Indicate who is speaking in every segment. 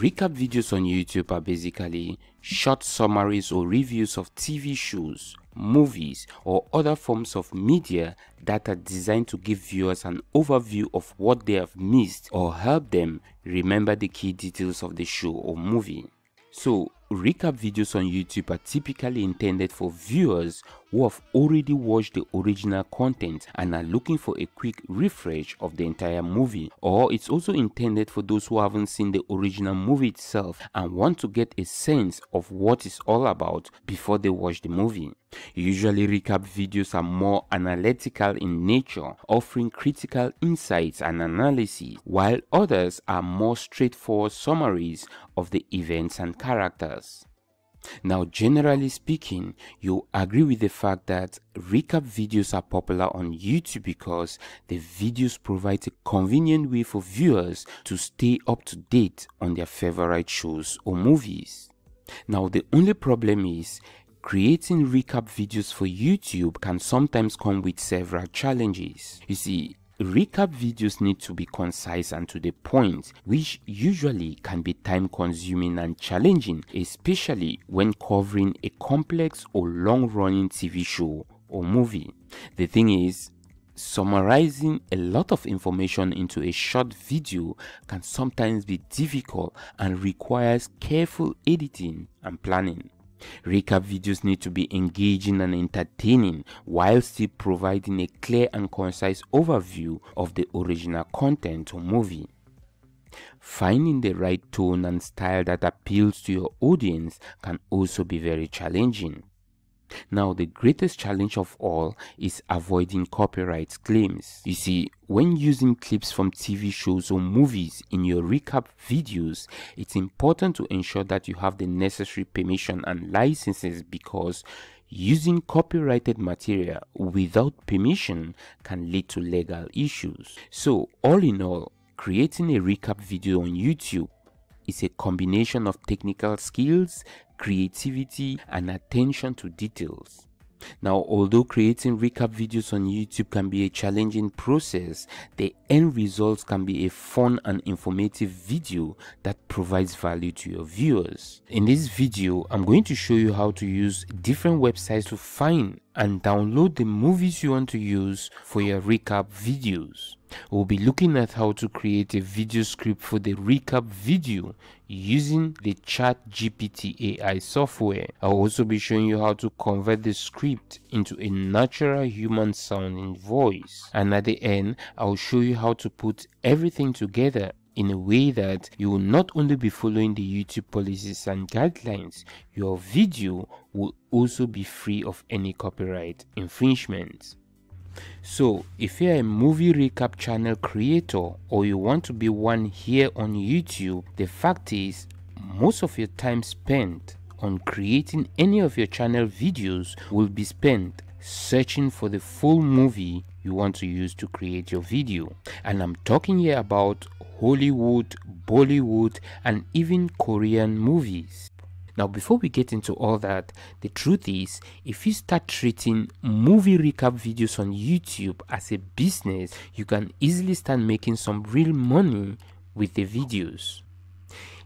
Speaker 1: Recap videos on YouTube are basically short summaries or reviews of TV shows, movies, or other forms of media that are designed to give viewers an overview of what they have missed or help them remember the key details of the show or movie. So, recap videos on YouTube are typically intended for viewers who have already watched the original content and are looking for a quick refresh of the entire movie, or it's also intended for those who haven't seen the original movie itself and want to get a sense of what it's all about before they watch the movie. Usually recap videos are more analytical in nature, offering critical insights and analysis, while others are more straightforward summaries of the events and characters. Now, generally speaking, you agree with the fact that recap videos are popular on YouTube because the videos provide a convenient way for viewers to stay up to date on their favorite shows or movies. Now, the only problem is creating recap videos for YouTube can sometimes come with several challenges. You see, recap videos need to be concise and to the point, which usually can be time consuming and challenging, especially when covering a complex or long-running TV show or movie. The thing is, summarizing a lot of information into a short video can sometimes be difficult and requires careful editing and planning. Recap videos need to be engaging and entertaining while still providing a clear and concise overview of the original content or movie. Finding the right tone and style that appeals to your audience can also be very challenging. Now, the greatest challenge of all is avoiding copyright claims. You see, when using clips from TV shows or movies in your recap videos, it's important to ensure that you have the necessary permission and licenses, because using copyrighted material without permission can lead to legal issues. So, all in all, creating a recap video on YouTube is a combination of technical skills, creativity, and attention to details. Now, although creating recap videos on YouTube can be a challenging process, the end result can be a fun and informative video that provides value to your viewers. In this video, I'm going to show you how to use different websites to find and download the movies you want to use for your recap videos. We'll be looking at how to create a video script for the recap video using the ChatGPT AI software. I'll also be showing you how to convert the script into a natural human sounding voice. And at the end, I'll show you how to put everything together in a way that you will not only be following the YouTube policies and guidelines, your video will also be free of any copyright infringement. So, if you're a movie recap channel creator or you want to be one here on YouTube, the fact is, most of your time spent on creating any of your channel videos will be spent searching for the full movie you want to use to create your video. And I'm talking here about Hollywood, Bollywood, and even Korean movies. Now, before we get into all that, the truth is, if you start treating movie recap videos on YouTube as a business, you can easily start making some real money with the videos.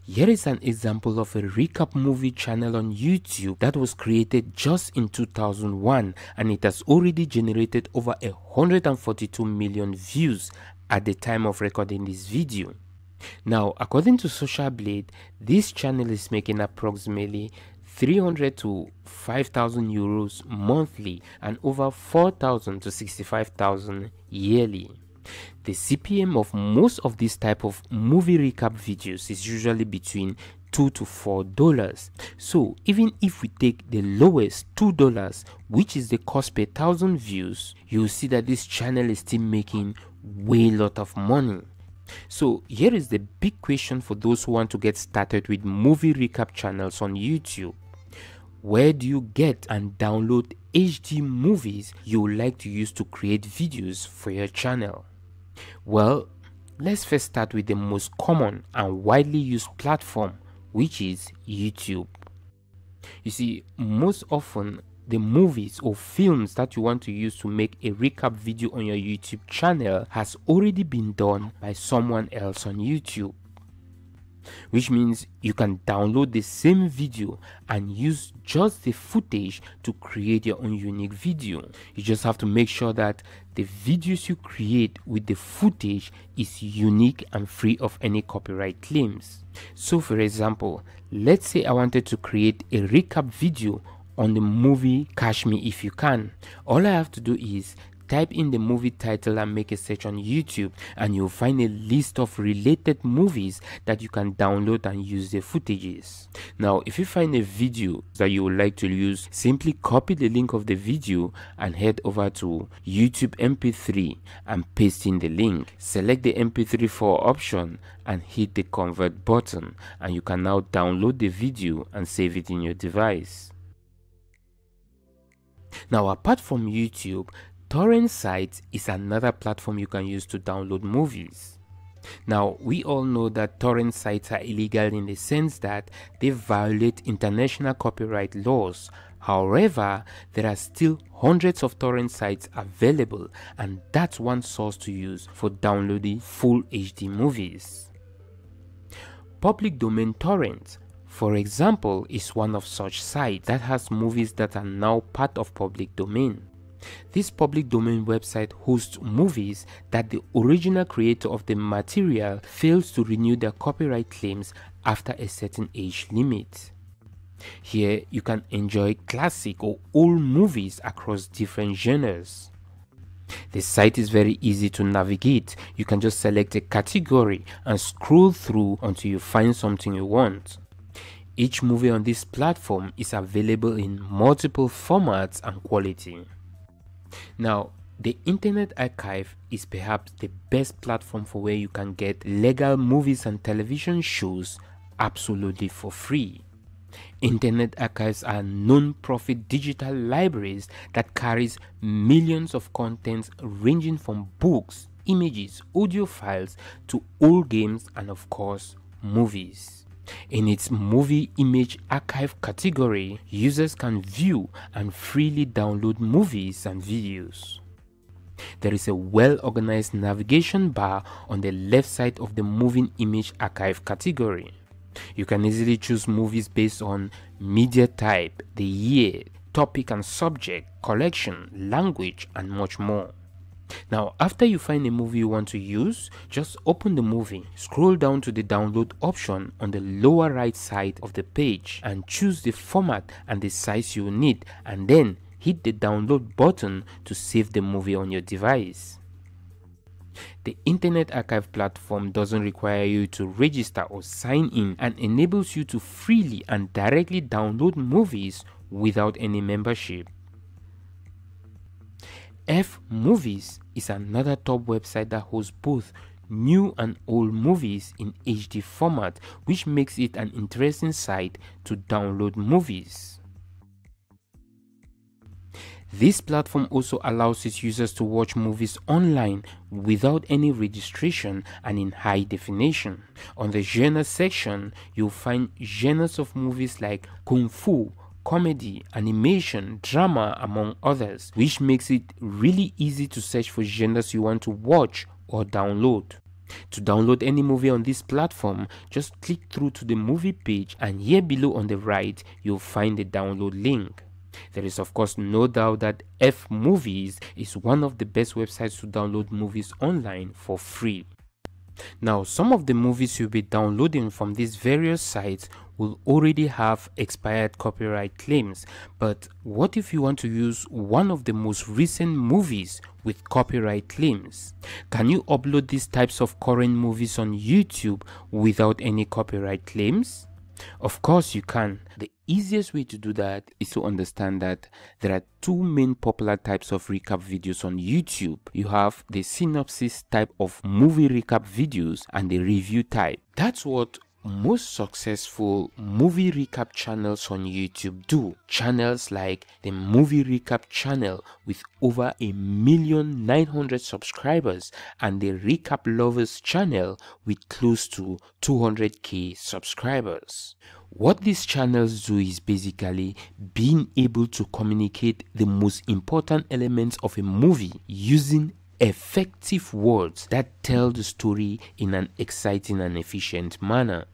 Speaker 1: Here is an example of a recap movie channel on YouTube that was created just in 2001, and it has already generated over 142 million views at the time of recording this video. Now, according to Social Blade, this channel is making approximately 300 to 5,000 euros monthly and over 4,000 to 65,000 yearly. The CPM of most of this type of movie recap videos is usually between $2 to $4. So even if we take the lowest $2, which is the cost per 1,000 views, you'll see that this channel is still making way lot of money. So here is the big question for those who want to get started with movie recap channels on YouTube. Where do you get and download HD movies you would like to use to create videos for your channel? Well, let's first start with the most common and widely used platform, which is YouTube. You see, most often the movies or films that you want to use to make a recap video on your YouTube channel has already been done by someone else on YouTube. which means you can download the same video and use just the footage to create your own unique video. You just have to make sure that the videos you create with the footage is unique and free of any copyright claims. So for example, let's say I wanted to create a recap video on the movie Catch Me If You Can. All I have to do is type in the movie title and make a search on YouTube, and you'll find a list of related movies that you can download and use the footages. Now, if you find a video that you would like to use, simply copy the link of the video and head over to YouTube MP3 and paste in the link. Select the MP3 option and hit the convert button, and you can now download the video and save it in your device. Now, apart from YouTube, torrent sites is another platform you can use to download movies. Now, we all know that torrent sites are illegal in the sense that they violate international copyright laws. However, there are still hundreds of torrent sites available, and that's one source to use for downloading full HD movies. Public domain torrents, for example, is one of such sites that has movies that are now part of public domain. This public domain website hosts movies that the original creator of the material fails to renew their copyright claims after a certain age limit. Here you can enjoy classic or old movies across different genres. The site is very easy to navigate. You can just select a category and scroll through until you find something you want. Each movie on this platform is available in multiple formats and quality. Now, the Internet Archive is perhaps the best platform for where you can get legal movies and television shows absolutely for free. Internet archives are non-profit digital libraries that carries millions of contents ranging from books, images, audio files to old games and of course movies. In its movie image archive category, users can view and freely download movies and videos. There is a well-organized navigation bar on the left side of the moving image archive category. You can easily choose movies based on media type, the year, topic and subject, collection, language, and much more. Now, after you find a movie you want to use, just open the movie, scroll down to the download option on the lower right side of the page and choose the format and the size you need, and then hit the download button to save the movie on your device. The Internet Archive platform doesn't require you to register or sign in and enables you to freely and directly download movies without any membership. F-Movies is another top website that hosts both new and old movies in HD format, which makes it an interesting site to download movies. This platform also allows its users to watch movies online without any registration and in high definition. On the genre section, you'll find genres of movies like Kung Fu, comedy, animation, drama, among others, which makes it really easy to search for genres you want to watch or download. To download any movie on this platform, just click through to the movie page, and here below on the right, you'll find the download link. There is of course no doubt that F-Movies is one of the best websites to download movies online for free. Now, some of the movies you'll be downloading from these various sites will already have expired copyright claims, but what if you want to use one of the most recent movies with copyright claims? Can you upload these types of current movies on YouTube without any copyright claims? Of course you can. The easiest way to do that is to understand that there are two main popular types of recap videos on YouTube. You have the synopsis type of movie recap videos and the review type. That's what most successful movie recap channels on YouTube do. Channels like the Movie Recap channel with over 1,900,000 subscribers and the Recap Lovers channel with close to 200,000 subscribers. What these channels do is basically being able to communicate the most important elements of a movie using effective words that tell the story in an exciting and efficient manner.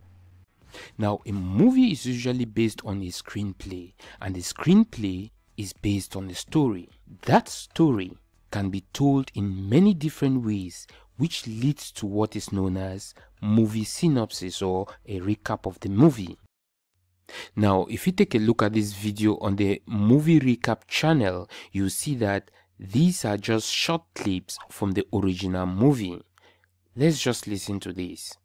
Speaker 1: Now, a movie is usually based on a screenplay, and the screenplay is based on a story. That story can be told in many different ways, which leads to what is known as movie synopsis or a recap of the movie. Now, if you take a look at this video on the movie recap channel, you see that these are just short clips from the original movie. Let's just listen to this.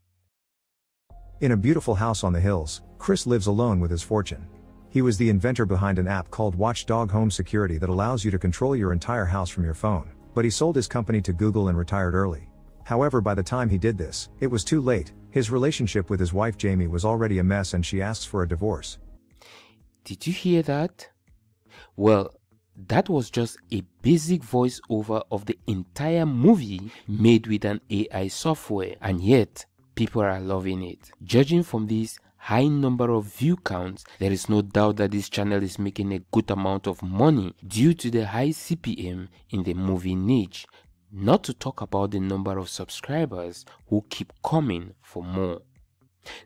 Speaker 2: In a beautiful house on the hills, Chris lives alone with his fortune. He was the inventor behind an app called Watchdog Home Security that allows you to control your entire house from your phone, but he sold his company to Google and retired early. However, by the time he did this, it was too late. His relationship with his wife Jamie was already a mess and she asks for a divorce.
Speaker 1: Did you hear that? Well, that was just a basic voiceover of the entire movie made with an AI software, and yet people are loving it. Judging from this high number of view counts, there is no doubt that this channel is making a good amount of money due to the high CPM in the movie niche, not to talk about the number of subscribers who keep coming for more.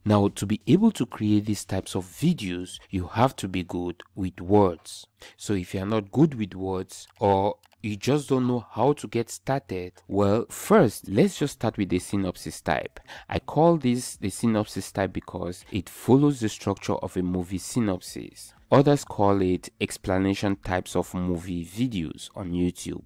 Speaker 1: Now, to be able to create these types of videos, you have to be good with words. So if you are not good with words, or you just don't know how to get started, well, first, let's just start with the synopsis type. I call this the synopsis type because it follows the structure of a movie synopsis. Others call it explanation types of movie videos on YouTube.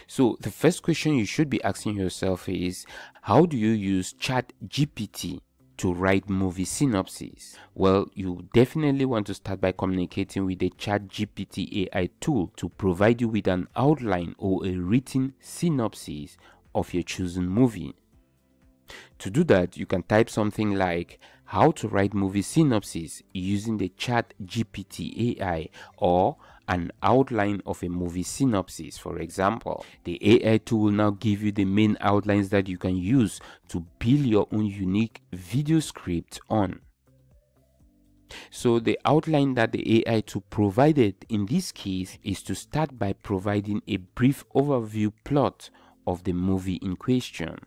Speaker 1: So the first question you should be asking yourself is, how do you use ChatGPT to write movie synopses? Well, you definitely want to start by communicating with the ChatGPT AI tool to provide you with an outline or a written synopsis of your chosen movie. To do that, you can type something like how to write movie synopsis using the ChatGPT AI, or an outline of a movie synopsis, for example. The AI tool will now give you the main outlines that you can use to build your own unique video script on. So the outline that the AI tool provided in this case is to start by providing a brief overview plot of the movie in question.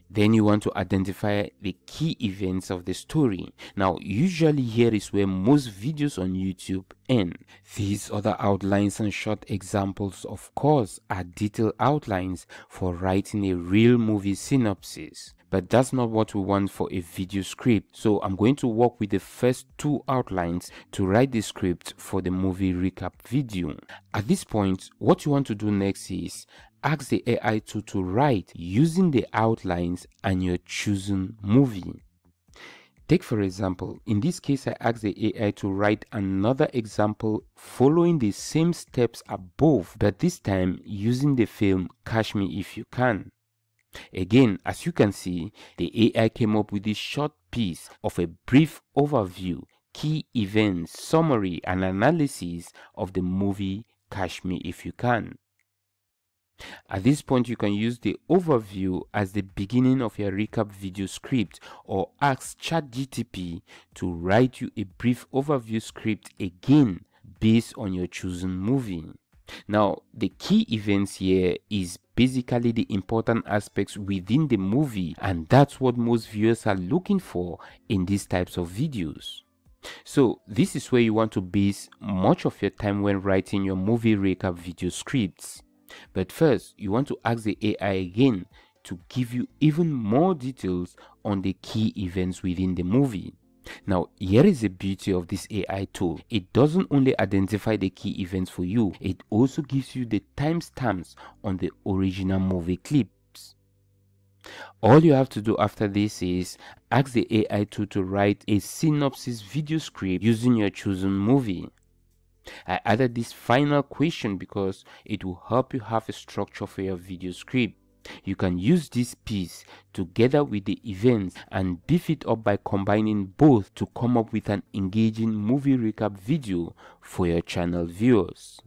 Speaker 1: Then you want to identify the key events of the story. Now, usually here is where most videos on YouTube end. These other outlines and short examples, of course, are detailed outlines for writing a real movie synopsis. But that's not what we want for a video script. So I'm going to work with the first two outlines to write the script for the movie recap video. At this point, what you want to do next is ask the AI tool to write using the outlines and your chosen movie. Take for example, in this case I asked the AI to write another example following the same steps above, but this time using the film Catch Me If You Can. Again, as you can see, the AI came up with this short piece of a brief overview, key events, summary and analysis of the movie Catch Me If You Can. At this point, you can use the overview as the beginning of your recap video script, or ask ChatGPT to write you a brief overview script again based on your chosen movie. Now, the key events here is basically the important aspects within the movie, and that's what most viewers are looking for in these types of videos. So this is where you want to base much of your time when writing your movie recap video scripts. But first, you want to ask the AI again to give you even more details on the key events within the movie. Now, here is the beauty of this AI tool. It doesn't only identify the key events for you, it also gives you the timestamps on the original movie clips. All you have to do after this is ask the AI tool to write a synopsis video script using your chosen movie. I added this final question because it will help you have a structure for your video script. You can use this piece together with the events and beef it up by combining both to come up with an engaging movie recap video for your channel viewers.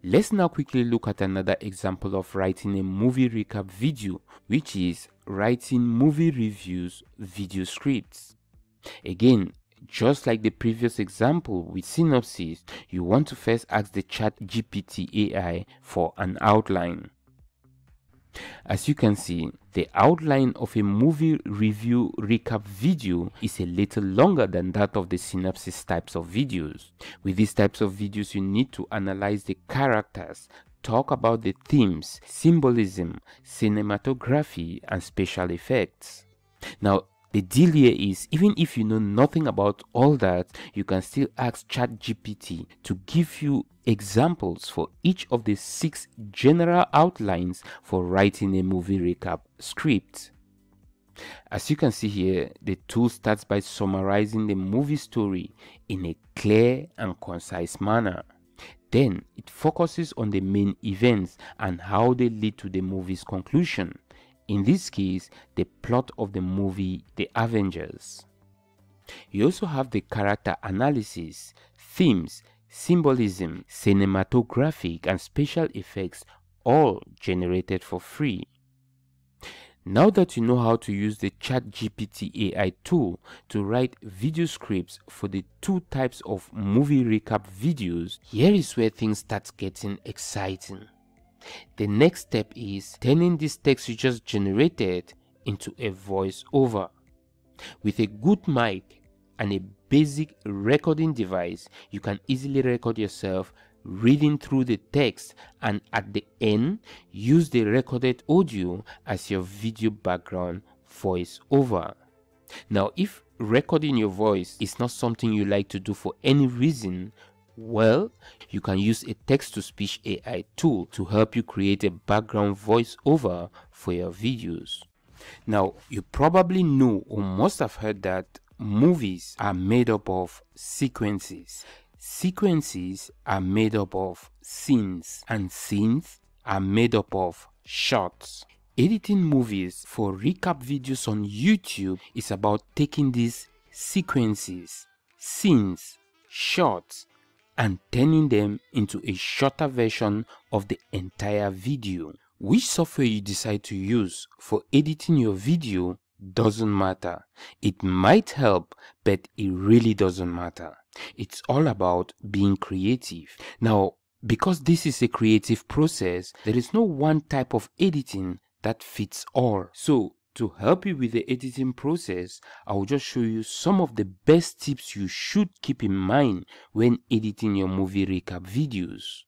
Speaker 1: Let's now quickly look at another example of writing a movie recap video, which is writing movie reviews video scripts. Again, just like the previous example with synopsis, you want to first ask the ChatGPT AI for an outline. As you can see, the outline of a movie review recap video is a little longer than that of the synopsis types of videos. With these types of videos, you need to analyze the characters, talk about the themes, symbolism, cinematography, and special effects. Now, the deal here is, even if you know nothing about all that, you can still ask ChatGPT to give you examples for each of the 6 general outlines for writing a movie recap script. As you can see here, the tool starts by summarizing the movie story in a clear and concise manner. Then it focuses on the main events and how they lead to the movie's conclusion. In this case, the plot of the movie The Avengers. You also have the character analysis, themes, symbolism, cinematographic, and special effects, all generated for free. Now that you know how to use the ChatGPT AI tool to write video scripts for the 2 types of movie recap videos, here is where things start getting exciting. The next step is turning this text you just generated into a voiceover. With a good mic and a basic recording device, you can easily record yourself reading through the text, and at the end, use the recorded audio as your video background voiceover. Now, if recording your voice is not something you like to do for any reason, well, you can use a text-to-speech AI tool to help you create a background voiceover for your videos. Now, you probably know or must have heard that movies are made up of sequences. Sequences are made up of scenes, and scenes are made up of shots. Editing movies for recap videos on YouTube is about taking these sequences, scenes, shots, and turning them into a shorter version of the entire video. Which software you decide to use for editing your video doesn't matter. It might help, but it really doesn't matter. It's all about being creative. Now, because this is a creative process, there is no one type of editing that fits all. So, to help you with the editing process, I will just show you some of the best tips you should keep in mind when editing your movie recap videos.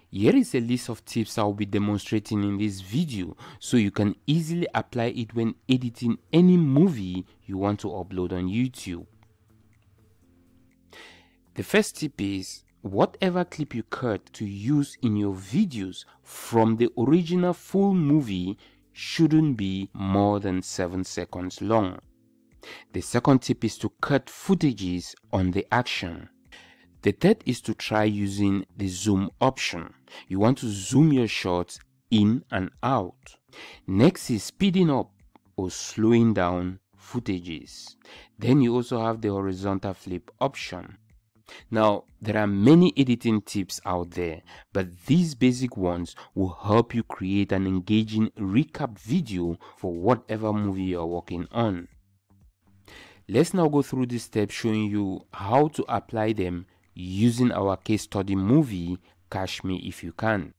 Speaker 1: Here is a list of tips I will be demonstrating in this video, so you can easily apply it when editing any movie you want to upload on YouTube. The first tip is, whatever clip you cut to use in your videos from the original full movie shouldn't be more than 7 seconds long. The second tip is to cut footages on the action. The third is to try using the zoom option. You want to zoom your shots in and out. Next is speeding up or slowing down footages. Then you also have the horizontal flip option. Now, there are many editing tips out there, but these basic ones will help you create an engaging recap video for whatever movie you are working on. Let's now go through these steps showing you how to apply them using our case study movie, Catch Me If You Can.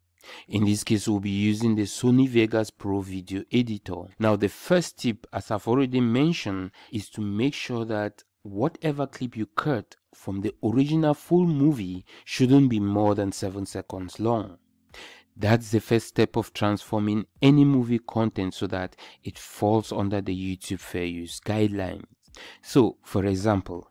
Speaker 1: In this case, we'll be using the Sony Vegas Pro video editor. Now, the first tip, as I've already mentioned, is to make sure that whatever clip you cut from the original full movie shouldn't be more than 7 seconds long. That's the first step of transforming any movie content so that it falls under the YouTube Fair Use guidelines. So, for example,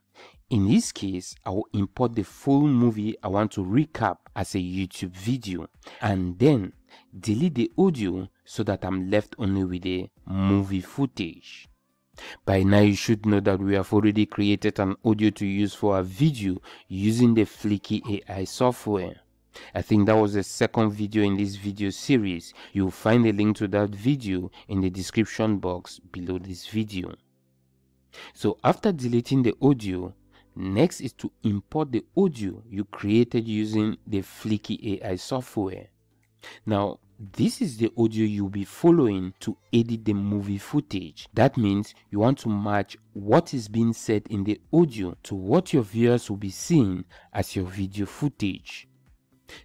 Speaker 1: in this case, I will import the full movie I want to recap as a YouTube video, and then delete the audio so that I'm left only with the movie footage. By now, you should know that we have already created an audio to use for our video using the Flicky AI software. I think that was the second video in this video series. You'll find a link to that video in the description box below this video. So after deleting the audio, next is to import the audio you created using the Flicky AI software. Now, this is the audio you'll be following to edit the movie footage. That means you want to match what is being said in the audio to what your viewers will be seeing as your video footage.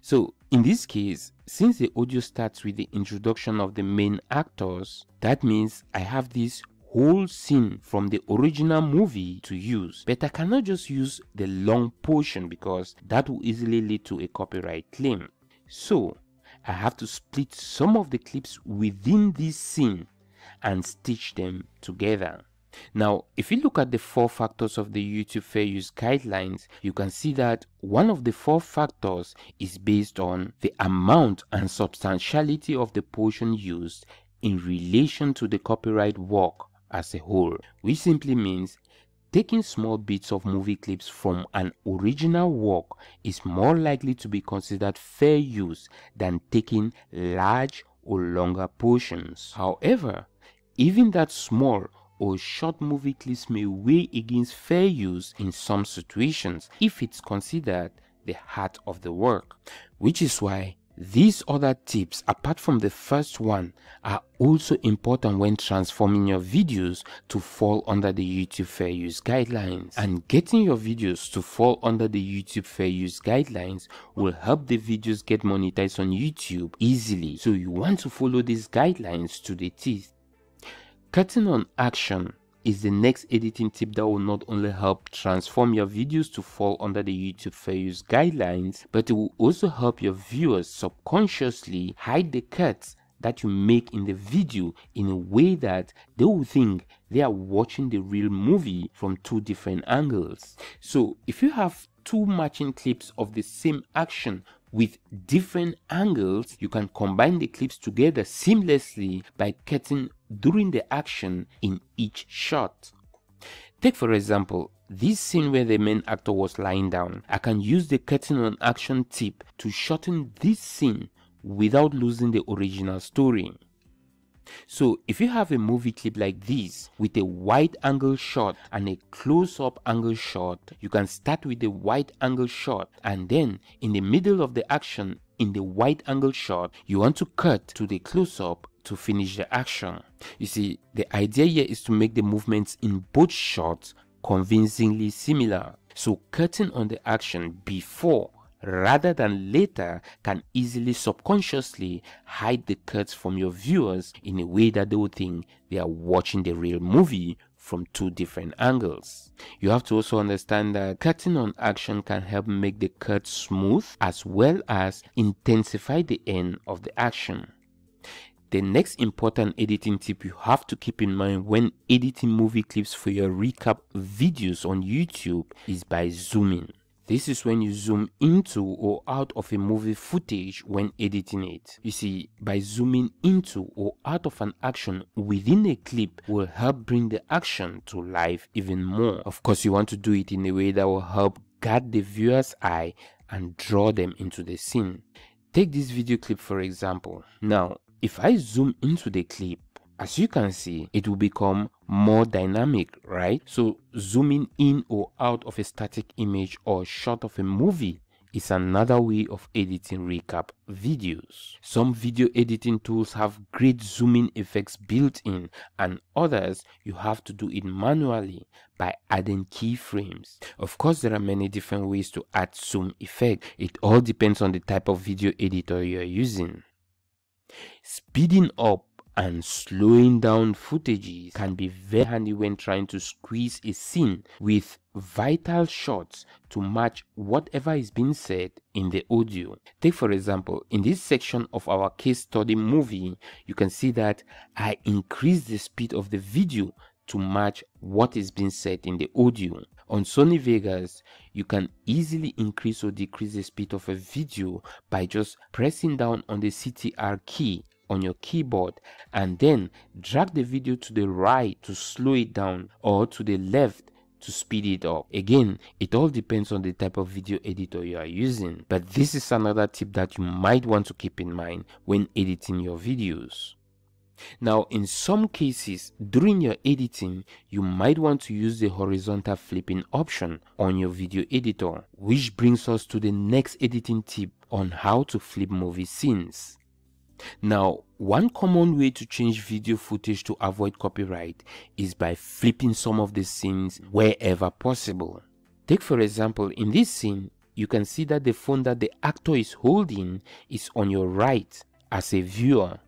Speaker 1: So in this case, since the audio starts with the introduction of the main actors, that means I have this whole scene from the original movie to use, but I cannot just use the long portion because that will easily lead to a copyright claim. So I have to split some of the clips within this scene and stitch them together. Now, if you look at the 4 factors of the YouTube Fair Use Guidelines, you can see that one of the 4 factors is based on the amount and substantiality of the portion used in relation to the copyright work as a whole, which simply means taking small bits of movie clips from an original work is more likely to be considered fair use than taking large or longer portions. However, even that small or short movie clips may weigh against fair use in some situations if it's considered the heart of the work, which is why these other tips, apart from the first one, are also important when transforming your videos to fall under the YouTube Fair Use Guidelines. And getting your videos to fall under the YouTube Fair Use Guidelines will help the videos get monetized on YouTube easily. So you want to follow these guidelines to the teeth. Cutting on action is the next editing tip that will not only help transform your videos to fall under the YouTube Fair Use Guidelines, but it will also help your viewers subconsciously hide the cuts that you make in the video in a way that they will think they are watching the real movie from 2 different angles. So if you have 2 matching clips of the same action with different angles, you can combine the clips together seamlessly by cutting during the action in each shot. Take for example, this scene where the main actor was lying down. I can use the cutting on action tip to shorten this scene without losing the original story. So if you have a movie clip like this with a wide angle shot and a close-up angle shot, you can start with the wide angle shot, and then in the middle of the action in the wide angle shot, you want to cut to the close-up to finish the action. You see, the idea here is to make the movements in both shots convincingly similar. So cutting on the action before rather than later can easily subconsciously hide the cuts from your viewers in a way that they will think they are watching the real movie from 2 different angles. You have to also understand that cutting on action can help make the cut smooth as well as intensify the end of the action. The next important editing tip you have to keep in mind when editing movie clips for your recap videos on YouTube is by zooming. This is when you zoom into or out of a movie footage when editing it. You see, by zooming into or out of an action within a clip will help bring the action to life even more. Of course, you want to do it in a way that will help guard the viewer's eye and draw them into the scene. Take this video clip for example. Now, if I zoom into the clip, as you can see, it will become more dynamic, right? So zooming in or out of a static image or shot of a movie is another way of editing recap videos. Some video editing tools have great zooming effects built in, and others you have to do it manually by adding keyframes. Of course, there are many different ways to add zoom effect. It all depends on the type of video editor you are using. Speeding up and slowing down footages can be very handy when trying to squeeze a scene with vital shots to match whatever is being said in the audio. Take for example, in this section of our case study movie, you can see that I increased the speed of the video to match what is being said in the audio. On Sony Vegas, you can easily increase or decrease the speed of a video by just pressing down on the CTR key on your keyboard and then drag the video to the right to slow it down or to the left to speed it up. Again, it all depends on the type of video editor you are using, but this is another tip that you might want to keep in mind when editing your videos. Now, in some cases, during your editing, you might want to use the horizontal flipping option on your video editor, which brings us to the next editing tip on how to flip movie scenes. Now, one common way to change video footage to avoid copyright is by flipping some of the scenes wherever possible. Take for example, in this scene, you can see that the phone that the actor is holding is on your right as a viewer.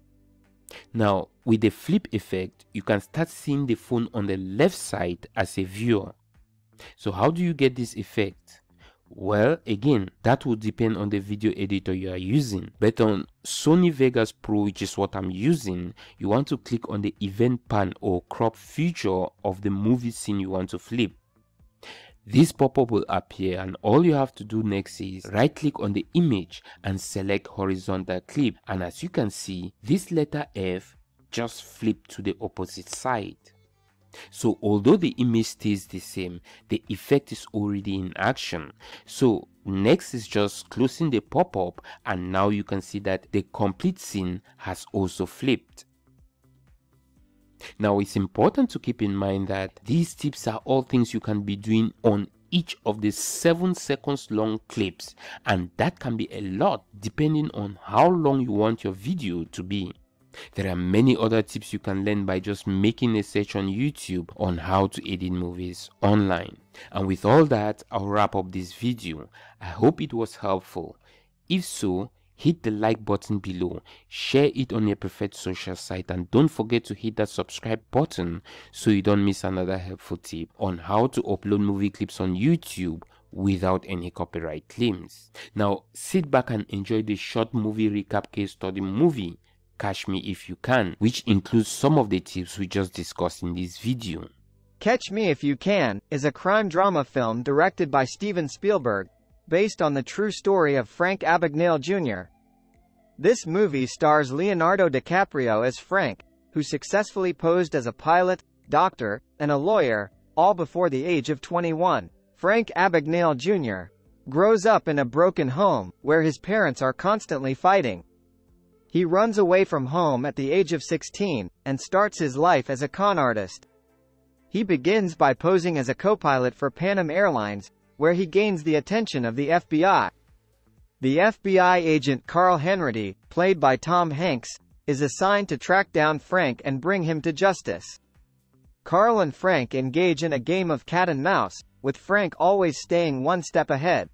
Speaker 1: Now, with the flip effect, you can start seeing the phone on the left side as a viewer. So how do you get this effect? Well, again, that will depend on the video editor you are using. But on Sony Vegas Pro, which is what I'm using, you want to click on the event pan or crop feature of the movie scene you want to flip. This pop-up will appear, and all you have to do next is right click on the image and select horizontal clip, and as you can see, this letter F just flipped to the opposite side. So although the image stays the same, the effect is already in action. So next is just closing the pop-up, and now you can see that the complete scene has also flipped. Now, it's important to keep in mind that these tips are all things you can be doing on each of the 7 seconds long clips, and that can be a lot depending on how long you want your video to be. There are many other tips you can learn by just making a search on YouTube on how to edit movies online. And with all that, I'll wrap up this video. I hope it was helpful. If so, hit the like button below, share it on your preferred social site, and don't forget to hit that subscribe button so you don't miss another helpful tip on how to upload movie clips on YouTube without any copyright claims. Now, sit back and enjoy the short movie recap case study movie, Catch Me If You Can, which includes some of the tips we just discussed in this video.
Speaker 3: Catch Me If You Can is a crime drama film directed by Steven Spielberg, based on the true story of Frank Abagnale Jr. This movie stars Leonardo DiCaprio as Frank, who successfully posed as a pilot, doctor, and a lawyer, all before the age of 21. Frank Abagnale Jr. grows up in a broken home, where his parents are constantly fighting. He runs away from home at the age of 16, and starts his life as a con artist. He begins by posing as a co-pilot for Pan Am Airlines, where he gains the attention of the FBI. The FBI agent Carl Henrity, played by Tom Hanks, is assigned to track down Frank and bring him to justice. Carl and Frank engage in a game of cat and mouse, with Frank always staying one step ahead.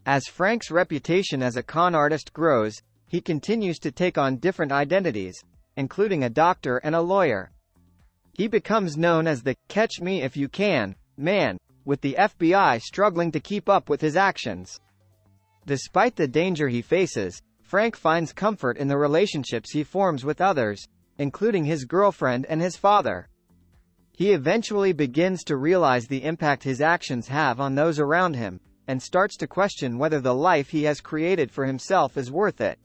Speaker 3: As Frank's reputation as a con artist grows, he continues to take on different identities, including a doctor and a lawyer. He becomes known as the "Catch Me If You Can" man, with the FBI struggling to keep up with his actions. Despite the danger he faces, Frank finds comfort in the relationships he forms with others, including his girlfriend and his father. He eventually begins to realize the impact his actions have on those around him, and starts to question whether the life he has created for himself is worth it.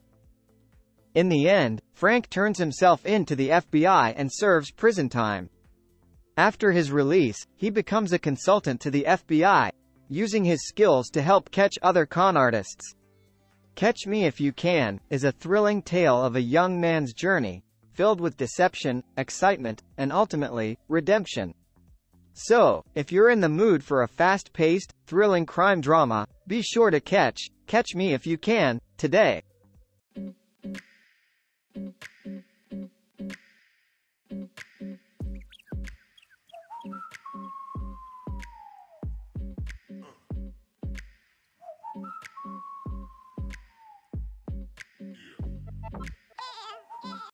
Speaker 3: In the end, Frank turns himself in to the FBI and serves prison time. After his release, he becomes a consultant to the FBI, using his skills to help catch other con artists. Catch Me If You Can is a thrilling tale of a young man's journey, filled with deception, excitement, and ultimately, redemption. So, if you're in the mood for a fast-paced, thrilling crime drama, be sure to catch Me If You Can today.